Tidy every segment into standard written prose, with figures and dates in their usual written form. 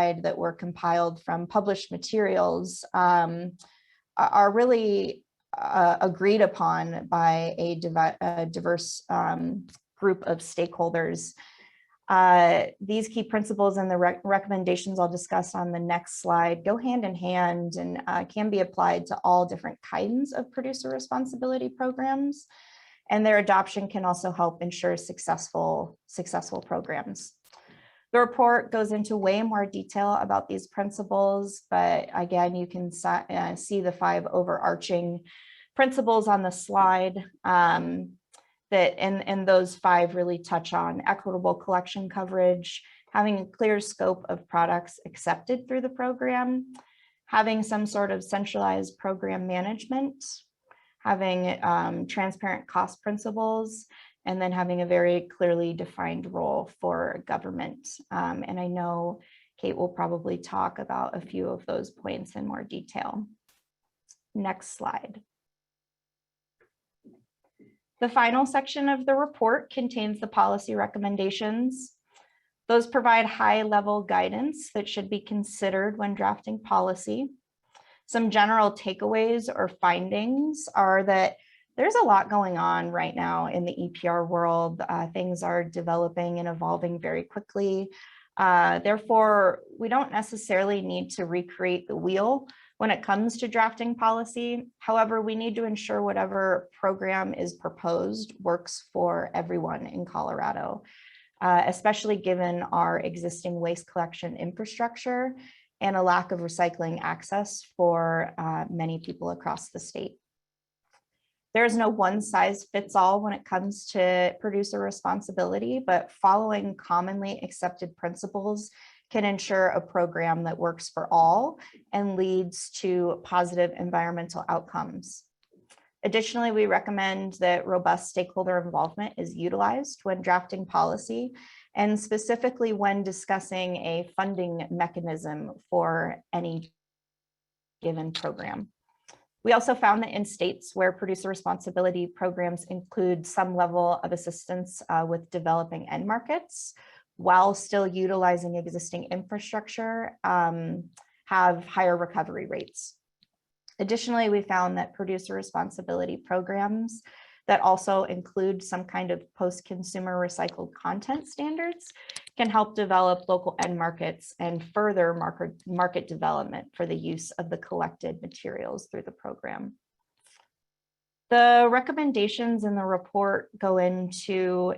slide that were compiled from published materials are really agreed upon by a diverse group of stakeholders. These key principles and the recommendations I'll discuss on the next slide go hand in hand and can be applied to all different kinds of producer responsibility programs, and their adoption can also help ensure successful programs. The report goes into way more detail about these principles, but again, you can see the 5 overarching principles on the slide. And those 5 really touch on equitable collection coverage, having a clear scope of products accepted through the program, having some sort of centralized program management, having transparent cost principles, and then having a very clearly defined role for government. And I know Kate will probably talk about a few of those points in more detail. Next slide. The final section of the report contains the policy recommendations. Those provide high-level guidance that should be considered when drafting policy. Some general takeaways or findings are that there's a lot going on right now in the EPR world. Things are developing and evolving very quickly. Therefore, we don't necessarily need to recreate the wheel when it comes to drafting policy. However, we need to ensure whatever program is proposed works for everyone in Colorado, especially given our existing waste collection infrastructure and a lack of recycling access for many people across the state. There is no one size fits all when it comes to producer responsibility, but following commonly accepted principles can ensure a program that works for all and leads to positive environmental outcomes. Additionally, we recommend that robust stakeholder involvement is utilized when drafting policy, and specifically when discussing a funding mechanism for any given program. We also found that in states where producer responsibility programs include some level of assistance with developing end markets, while still utilizing existing infrastructure, have higher recovery rates. Additionally, we found that producer responsibility programs that also include some kind of post-consumer recycled content standards can help develop local end markets and further market development for the use of the collected materials through the program. The recommendations in the report go into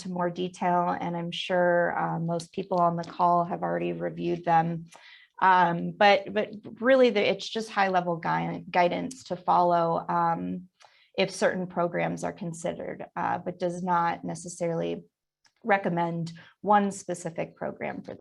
more detail, and I'm sure most people on the call have already reviewed them. But really, it's just high-level guidance to follow if certain programs are considered, but does not necessarily recommend one specific program for